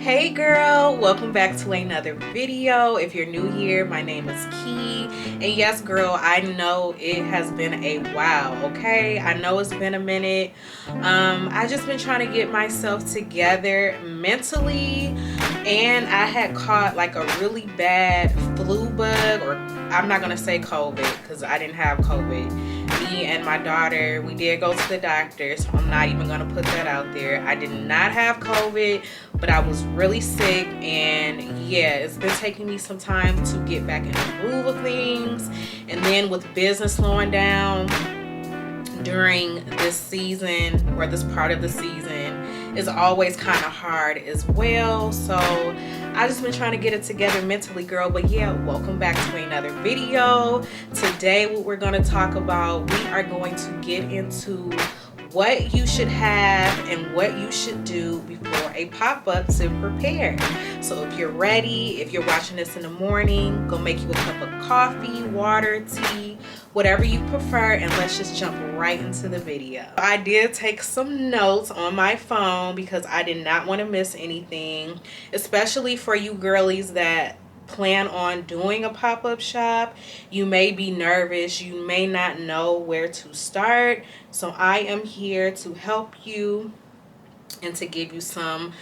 Hey girl, welcome back to another video. If you're new here, my name is Key. And yes girl, I know it has been a while, okay? I know it's been a minute. I just been trying to get myself together mentally, and I had caught like a really bad flu bug, or I'm not gonna say COVID because I didn't have COVID. Me and my daughter, we did go to the doctor, so I'm not even gonna put that out there. I did not have COVID, but I was really sick, and yeah, it's been taking me some time to get back in the groove of things. And then with business slowing down during this season, or this part of the season, is always kind of hard as well. So I just been trying to get it together mentally, girl. But yeah, welcome back to another video. Today what we're going to talk about, we are going to get into what you should have and what you should do before a pop-up to prepare. So if you're ready, if you're watching this in the morning, go make you a cup of coffee, water, tea, whatever you prefer, and let's just jump right into the video. I did take some notes on my phone because I did not want to miss anything, especially for you girlies that plan on doing a pop-up shop. You may be nervous, you may not know where to start, so I am here to help you and to give you some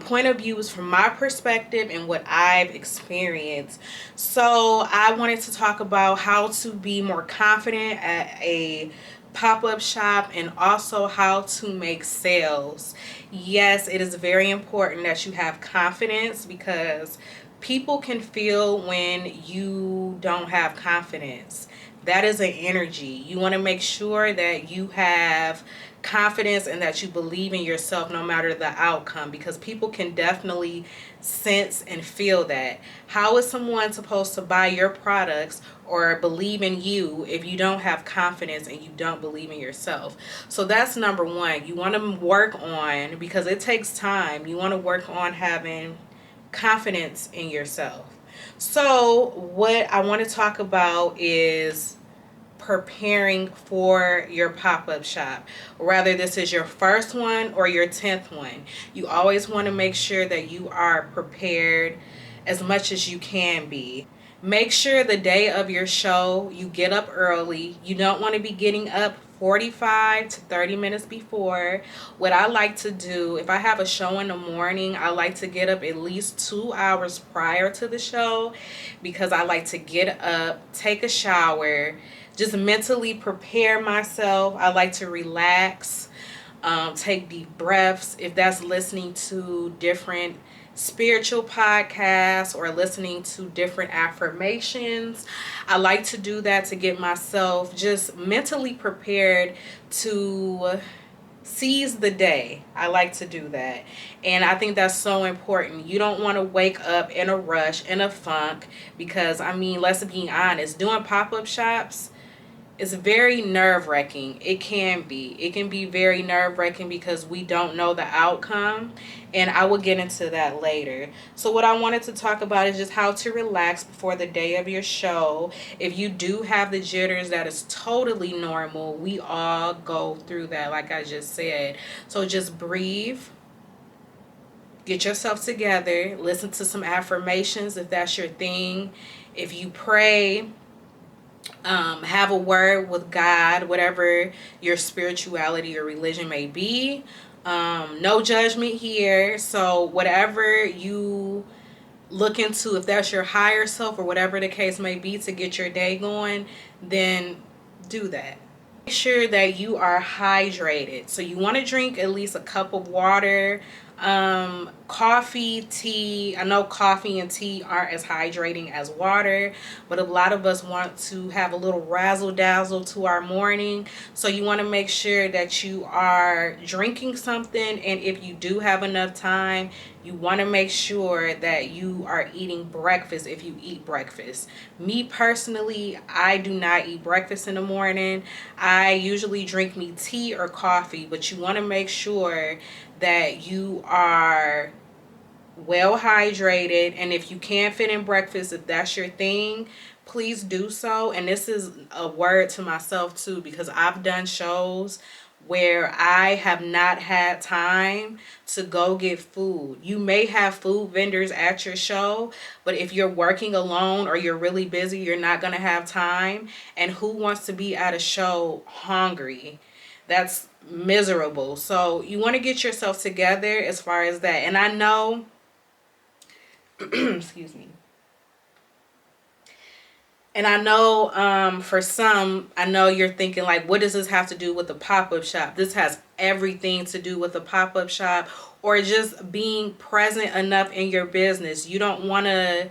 point of views from my perspective and what I've experienced. So I wanted to talk about how to be more confident at a pop-up shop, and also how to make sales. Yes, it is very important that you have confidence, because people can feel when you don't have confidence. That is an energy. You want to make sure that you have confidence and that you believe in yourself no matter the outcome, because people can definitely sense and feel that. How is someone supposed to buy your products or believe in you if you don't have confidence and you don't believe in yourself? So that's number one. You want to work on, because it takes time, you want to work on having confidence in yourself. So what I want to talk about is preparing for your pop-up shop. Whether this is your first one or your 10th one, you always want to make sure that you are prepared as much as you can be. Make sure the day of your show you get up early. You don't want to be getting up 45 to 30 minutes before. What I like to do, if I have a show in the morning, I like to get up at least 2 hours prior to the show, because I like to get up, take a shower, just mentally prepare myself. I like to relax, take deep breaths. If that's listening to different spiritual podcasts or listening to different affirmations, I like to do that to get myself just mentally prepared to seize the day. I like to do that, and I think that's so important. You don't want to wake up in a rush, in a funk, because I mean, let's be honest, doing pop-up shops, it's very nerve-wracking. It can be very nerve-wracking because we don't know the outcome, and I will get into that later. So what I wanted to talk about is just how to relax before the day of your show. If you do have the jitters, that is totally normal. We all go through that, like I just said. So just breathe, get yourself together, listen to some affirmations if that's your thing. If you pray, have a word with God, whatever your spirituality or religion may be. No judgment here. So whatever you look into, if that's your higher self or whatever the case may be, to get your day going, then do that. Make sure that you are hydrated. So you want to drink at least a cup of water, coffee, tea. I know coffee and tea aren't as hydrating as water, but a lot of us want to have a little razzle dazzle to our morning. So you want to make sure that you are drinking something, and if you do have enough time, you want to make sure that you are eating breakfast if you eat breakfast. Me personally, I do not eat breakfast in the morning. I usually drink me tea or coffee, but you want to make sure that you are well hydrated, and if you can't fit in breakfast, if that's your thing, please do so. And this is a word to myself too, because I've done shows where I have not had time to go get food. You may have food vendors at your show, but if you're working alone or you're really busy, you're not going to have time. And who wants to be at a show hungry? That's miserable. So you want to get yourself together as far as that. And I know, excuse me. And I know for some, I know you're thinking like, what does this have to do with the pop-up shop? This has everything to do with the pop-up shop, or just being present enough in your business. You don't want to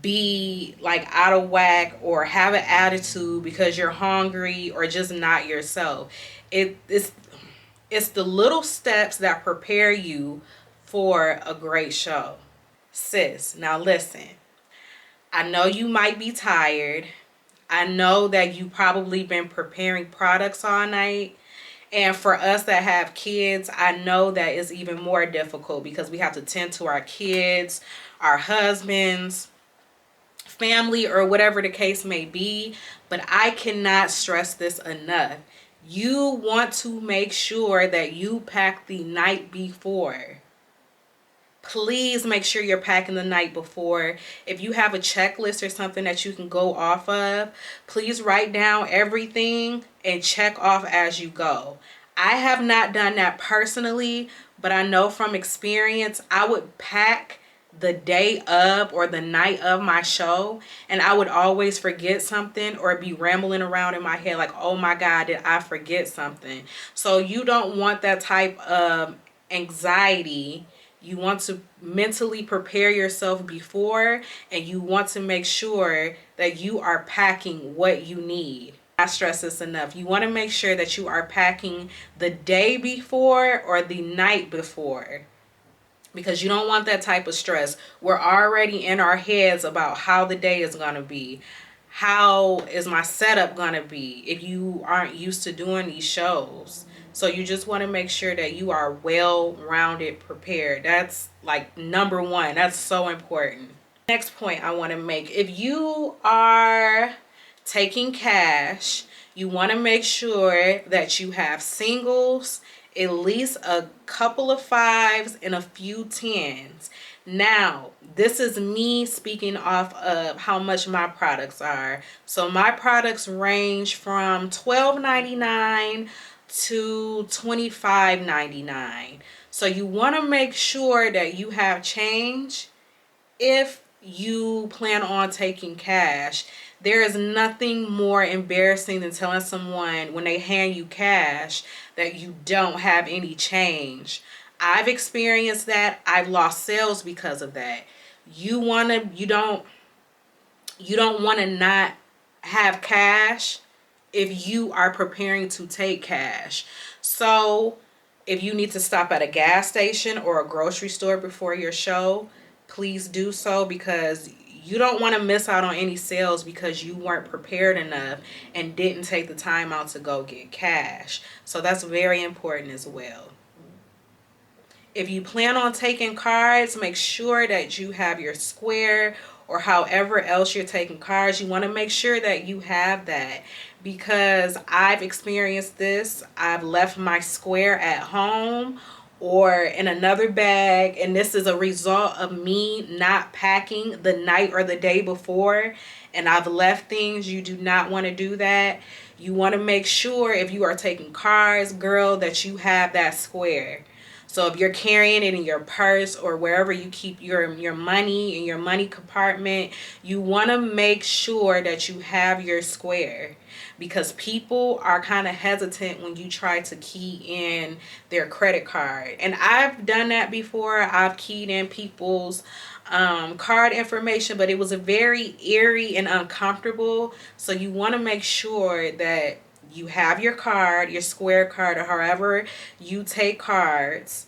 be like out of whack or have an attitude because you're hungry or just not yourself. It's the little steps that prepare you for a great show. Sis, now listen. I know you might be tired. I know that you probably been preparing products all night. And for us that have kids, I know that it's even more difficult because we have to tend to our kids, our husbands, family, or whatever the case may be. But I cannot stress this enough. You want to make sure that you pack the night before. Please make sure you're packing the night before. If you have a checklist or something that you can go off of, please write down everything and check off as you go. I have not done that personally, but I know from experience, I would pack the day of or the night of my show, and I would always forget something or be rambling around in my head like, oh my God, did I forget something? So you don't want that type of anxiety. You want to mentally prepare yourself before, and you want to make sure that you are packing what you need. I stress this enough. You want to make sure that you are packing the day before or the night before, because you don't want that type of stress. We're already in our heads about how the day is going to be. How is my setup going to be if you aren't used to doing these shows? So you just want to make sure that you are well-rounded, prepared. That's like number one. That's so important. Next point I want to make. If you are taking cash, you want to make sure that you have singles, at least a couple of fives and a few tens. Now, this is me speaking off of how much my products are. So my products range from $12.99 to $25.99. So you want to make sure that you have change if you plan on taking cash. There is nothing more embarrassing than telling someone when they hand you cash that you don't have any change. I've experienced that. I've lost sales because of that. You don't want to not have cash if you are preparing to take cash. So if you need to stop at a gas station or a grocery store before your show, please do so, because you don't want to miss out on any sales because you weren't prepared enough and didn't take the time out to go get cash. So that's very important as well. If you plan on taking cards, make sure that you have your square or however else you're taking cards. You want to make sure that you have that, because I've experienced this. I've left my square at home or in another bag, and this is a result of me not packing the night or the day before, and I've left things. You do not want to do that. You want to make sure if you are taking cards, girl, that you have that square. So if you're carrying it in your purse or wherever you keep your money, in your money compartment, you want to make sure that you have your square, because people are kind of hesitant when you try to key in their credit card. And I've done that before. I've keyed in people's card information, but it was a very eerie and uncomfortable. So you want to make sure that you have your card, your square card, or however you take cards.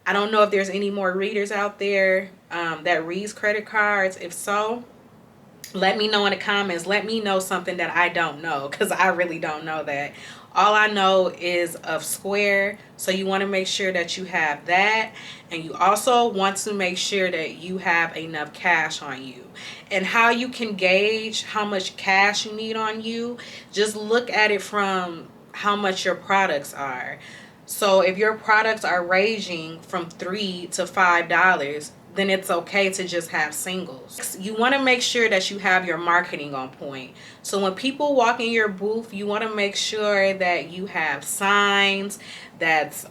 I don't know if there's any more readers out there that reads credit cards. If so, let me know in the comments. Let me know something that I don't know, because I really don't know that. All I know is of square. So you want to make sure that you have that, and you also want to make sure that you have enough cash on you. And how you can gauge how much cash you need on you, just look at it from how much your products are. So if your products are ranging from $3 to $5, then it's okay to just have singles. You want to make sure that you have your marketing on point. So when people walk in your booth, you want to make sure that you have signs that's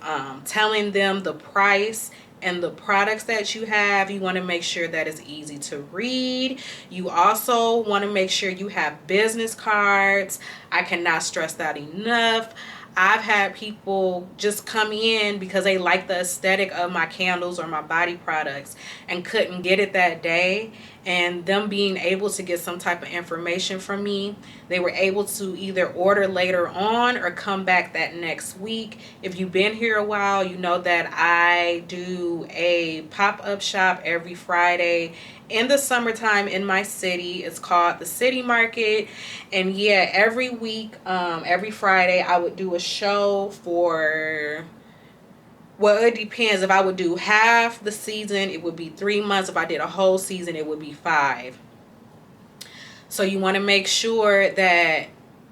telling them the price and the products that you have. You want to make sure that it's easy to read. You also want to make sure you have business cards. I cannot stress that enough. I've had people just come in because they like the aesthetic of my candles or my body products and couldn't get it that day. And them being able to get some type of information from me, they were able to either order later on or come back that next week. If you've been here a while, you know that I do a pop-up shop every Friday in the summertime in my city. It's called the City Market. And yeah, every week, every Friday, I would do a show for, well, it depends. If I would do half the season, it would be 3 months. If I did a whole season, it would be 5. So you want to make sure that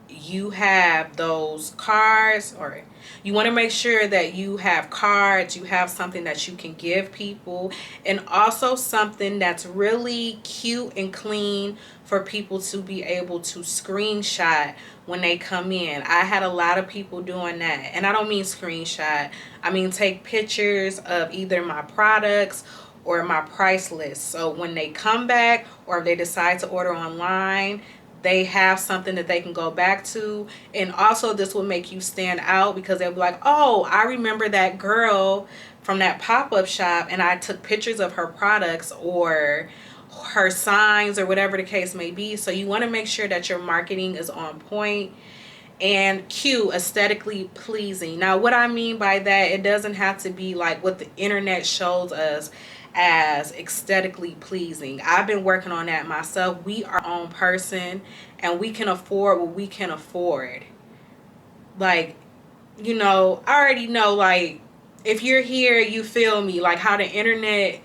you have those cards, or you want to make sure that you have cards, you have something that you can give people, and also something that's really cute and clean for people to be able to screenshot when they come in. I had a lot of people doing that, and I don't mean screenshot, I mean take pictures of either my products or my price list. So when they come back or if they decide to order online, they have something that they can go back to. And also this will make you stand out because they'll be like, oh, I remember that girl from that pop-up shop and I took pictures of her products or her signs or whatever the case may be. So you want to make sure that your marketing is on point and cute, aesthetically pleasing. Now what I mean by that, it doesn't have to be like what the internet shows us as aesthetically pleasing. I've been working on that myself. We are our own person and we can afford what we can afford. Like, you know, I already know, like, if you're here, you feel me, like how the internet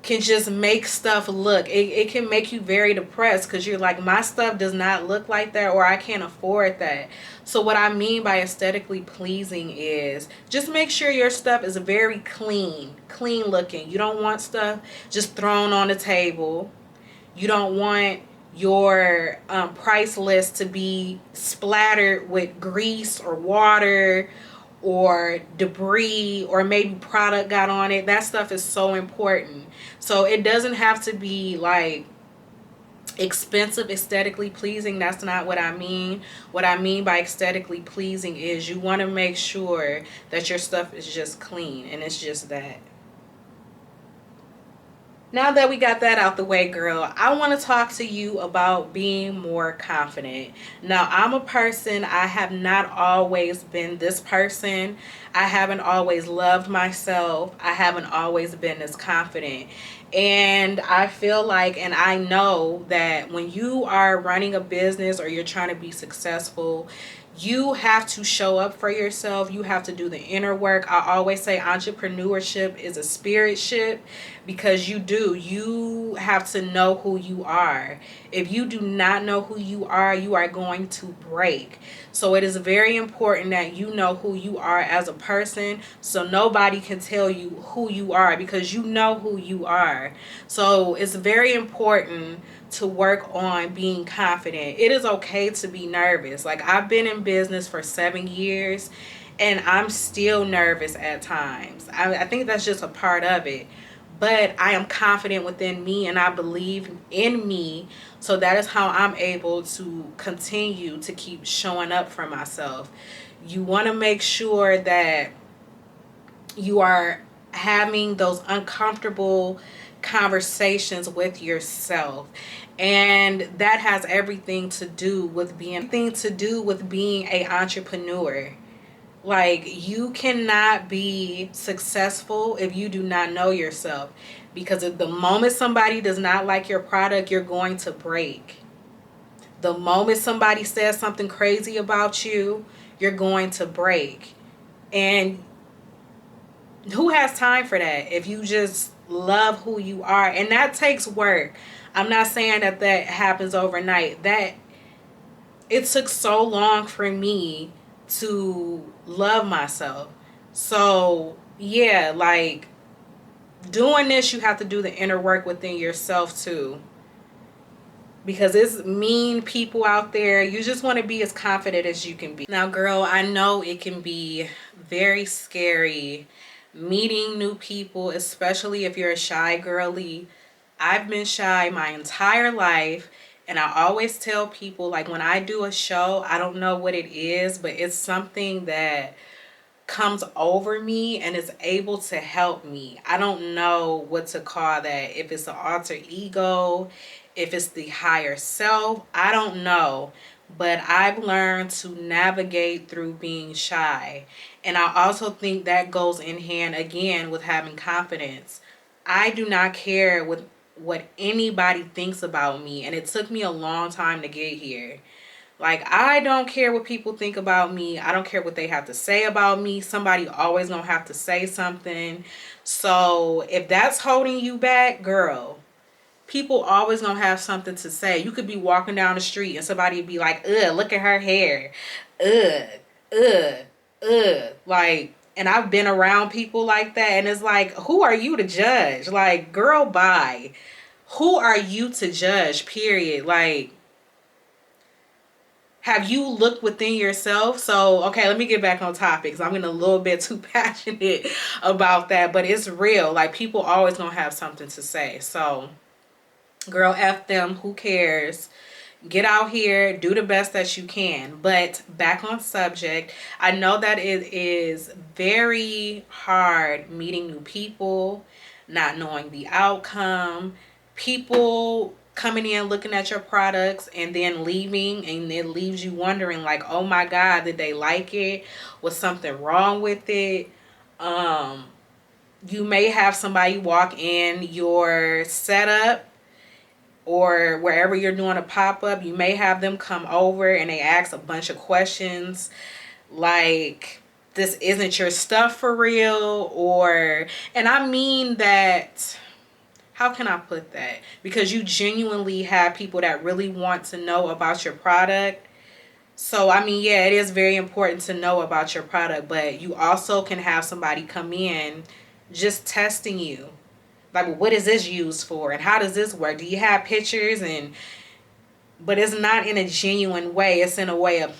can just make stuff look, it can make you very depressed because you're like, my stuff does not look like that, or I can't afford that. So what I mean by aesthetically pleasing is just make sure your stuff is very clean looking. You don't want stuff just thrown on the table. You don't want your price list to be splattered with grease or water or debris, or maybe product got on it. That stuff is so important. So it doesn't have to be like expensive, aesthetically pleasing. That's not what I mean. What I mean by aesthetically pleasing is you want to make sure that your stuff is just clean, and it's just that. Now that we got that out the way, girl, I want to talk to you about being more confident. Now, I'm a person, I have not always been this person. I haven't always loved myself. I haven't always been this confident. And I feel like, and I know that when you are running a business or you're trying to be successful, you have to show up for yourself. You have to do the inner work. I always say entrepreneurship is a spirit ship because you have to know who you are. If you do not know who you are going to break. So it is very important that you know who you are as a person, so nobody can tell you who you are because you know who you are. So it's very important to work on being confident. It is okay to be nervous. Like, I've been in business for 7 years and I'm still nervous at times. I think that's just a part of it. But I am confident within me and I believe in me. So that is how I'm able to continue to keep showing up for myself. You want to make sure that you are having those uncomfortable conversations with yourself, and that has everything to do with being an entrepreneur. Like, you cannot be successful if you do not know yourself, because at the moment somebody does not like your product, you're going to break. The moment somebody says something crazy about you, you're going to break. And who has time for that if you just love who you are? And that takes work. I'm not saying that that happens overnight. That it took so long for me to love myself. So yeah, like doing this, you have to do the inner work within yourself too, because it's mean people out there. You just want to be as confident as you can be. Now girl, I know it can be very scary meeting new people, especially if you're a shy girly. I've been shy my entire life, and I always tell people, like, when I do a show, I don't know what it is, but it's something that comes over me and is able to help me. I don't know what to call that. If it's an alter ego, if it's the higher self, I don't know. But I've learned to navigate through being shy. And I also think that goes in hand again with having confidence. I do not care what anybody thinks about me, and it took me a long time to get here. Like, I don't care what people think about me. I don't care what they have to say about me. Somebody always gonna have to say something. So if that's holding you back, girl, people always gonna have something to say. You could be walking down the street and somebody be like, ugh, look at her hair. Ugh, ugh, ugh. Like, and I've been around people like that, and it's like, who are you to judge? Like, girl, bye. Who are you to judge, period? Like, have you looked within yourself? So, okay, let me get back on topic because I'm getting a little bit too passionate about that, but it's real. Like, people always gonna have something to say. So, girl, F them, who cares? Get out here, do the best that you can. But back on subject, I know that it is very hard meeting new people, not knowing the outcome, people coming in looking at your products and then leaving, and it leaves you wondering like, oh my god, did they like it? Was something wrong with it? You may have somebody walk in your setup or wherever you're doing a pop-up, you may have them come over and they ask a bunch of questions like, this isn't your stuff for real, or, and I mean that, how can I put that? Because you genuinely have people that really want to know about your product. So, I mean, yeah, it is very important to know about your product, but you also can have somebody come in just testing you. Like, well, what is this used for? And how does this work? Do you have pictures? And, but it's not in a genuine way. It's in a way of,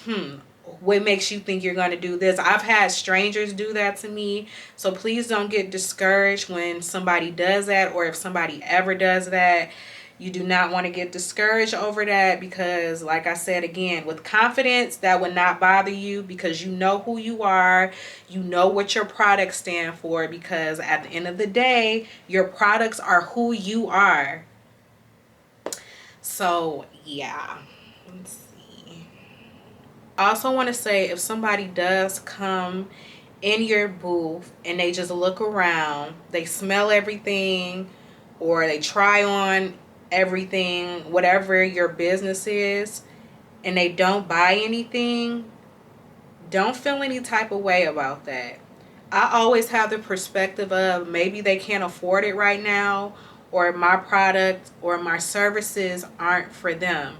what makes you think you're going to do this? I've had strangers do that to me. So please don't get discouraged when somebody does that, or if somebody ever does that. You do not want to get discouraged over that, because like I said again, with confidence, that would not bother you because you know who you are. You know what your products stand for, because at the end of the day, your products are who you are. So yeah. Let's see. I also want to say, if somebody does come in your booth and they just look around, they smell everything, or they try on everything, whatever your business is, and they don't buy anything, don't feel any type of way about that. I always have the perspective of, maybe they can't afford it right now, or my product or my services aren't for them.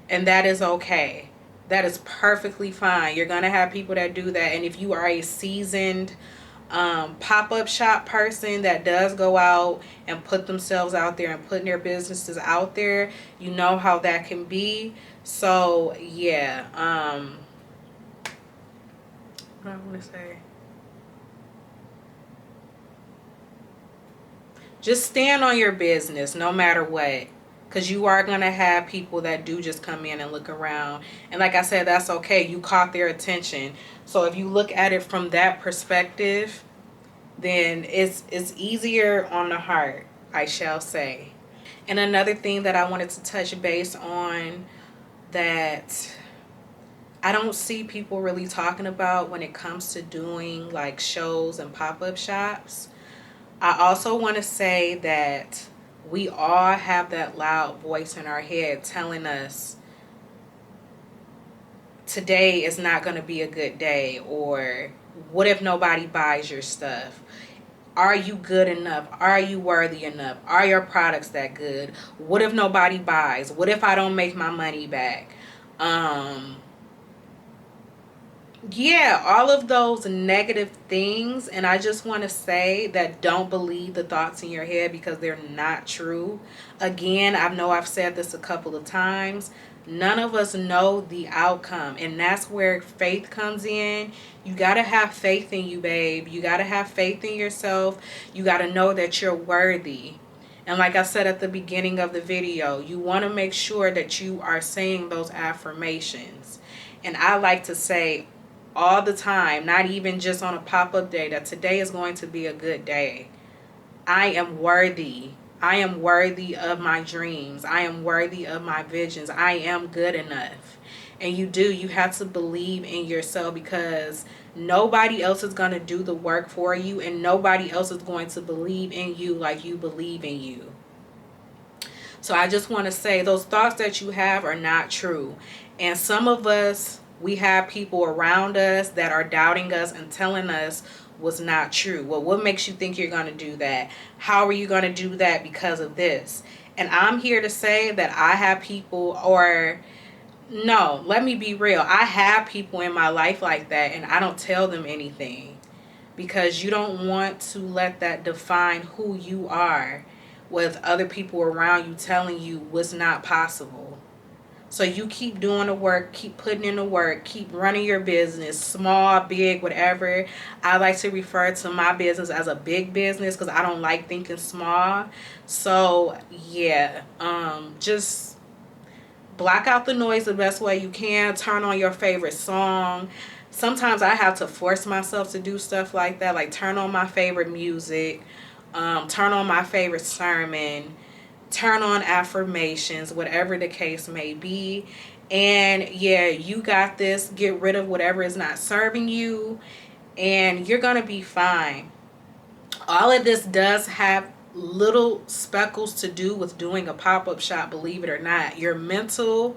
And that is okay. That is perfectly fine. You're going to have people that do that. And if you are a seasoned pop-up shop person that does go out and put themselves out there and putting their businesses out there, you know how that can be. So yeah, what do I want to say? Just stand on your business no matter what, because you are going to have people that do just come in and look around, and like I said, that's okay. You caught their attention. So if you look at it from that perspective, then it's easier on the heart, I shall say. And another thing that I wanted to touch base on, that I don't see people really talking about when it comes to doing like shows and pop-up shops. I also want to say that we all have that loud voice in our head telling us today is not going to be a good day, or what if nobody buys your stuff? Are you good enough? Are you worthy enough? Are your products that good? What if nobody buys? What if I don't make my money back? Um, yeah, all of those negative things. And I just want to say that don't believe the thoughts in your head because they're not true. Again, I know I've said this a couple of times. None of us know the outcome, and that's where faith comes in. You got to have faith in you, babe. You got to have faith in yourself. You got to know that you're worthy. And like I said at the beginning of the video, you want to make sure that you are saying those affirmations. And I like to say all the time, not even just on a pop-up day, that today is going to be a good day. I am worthy. I am worthy of my dreams. I am worthy of my visions. I am good enough. And you have to believe in yourself, because nobody else is going to do the work for you, and nobody else is going to believe in you like you believe in you. So I just want to say those thoughts that you have are not true. And some of us, we have people around us that are doubting us and telling us was not true. Well, what makes you think you're going to do that? How are you going to do that because of this? And I'm here to say that I have people, or no, let me be real. I have people in my life like that, and I don't tell them anything, because you don't want to let that define who you are, with other people around you telling you what's not possible. So you keep doing the work, keep putting in the work, keep running your business, small, big, whatever. I like to refer to my business as a big business because I don't like thinking small. So yeah, just block out the noise the best way you can. Turn on your favorite song. Sometimes I have to force myself to do stuff like that, like turn on my favorite music, turn on my favorite sermon, turn on affirmations, whatever the case may be. And yeah, you got this. Get rid of whatever is not serving you, and you're going to be fine. All of this does have little speckles to do with doing a pop-up shop, believe it or not. Your mental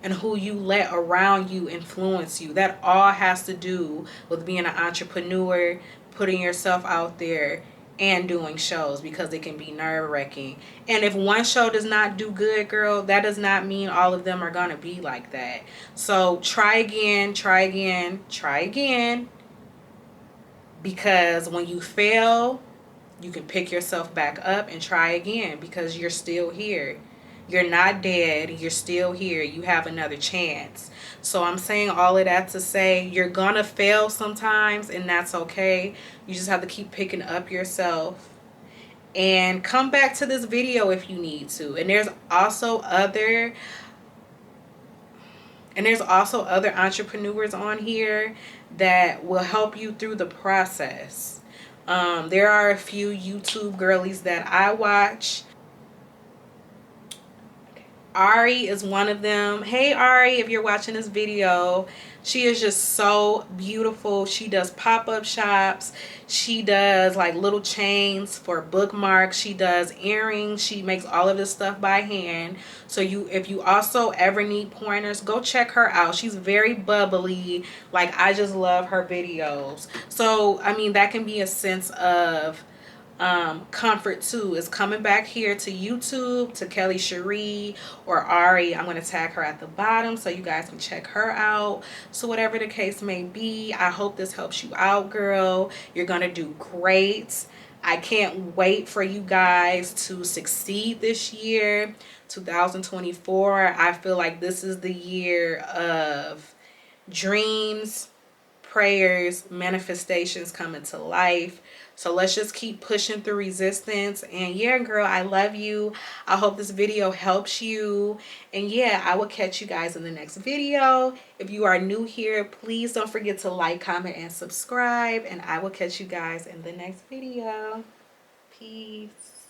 and who you let around you influence you. That all has to do with being an entrepreneur, putting yourself out there, and doing shows, because it can be nerve-wracking. And if one show does not do good, girl, that does not mean all of them are going to be like that. So try again, try again, try again, because when you fail, you can pick yourself back up and try again, because you're still here. You're not dead. You're still here. You have another chance. So I'm saying all of that to say you're going to fail sometimes, and that's okay. You just have to keep picking up yourself and come back to this video if you need to. And there's also other entrepreneurs on here that will help you through the process. There are a few YouTube girlies that I watch. Ari is one of them. Hey Ari, if you're watching this video, she is just so beautiful. She does pop-up shops. She does like little chains for bookmarks. She does earrings. She makes all of this stuff by hand. So if you also ever need pointers, go check her out. She's very bubbly. Like, I just love her videos. So I mean, that can be a sense of comfort too, is coming back here to YouTube, to Kelly Cherie or Ari. I'm going to tag her at the bottom so you guys can check her out. So whatever the case may be, I hope this helps you out, girl. You're going to do great. I can't wait for you guys to succeed this year, 2024. I feel like this is the year of dreams, prayers, manifestations coming to life. So let's just keep pushing through resistance. And yeah, girl, I love you. I hope this video helps you. And yeah, I will catch you guys in the next video. If you are new here, please don't forget to like, comment, and subscribe. And I will catch you guys in the next video. Peace.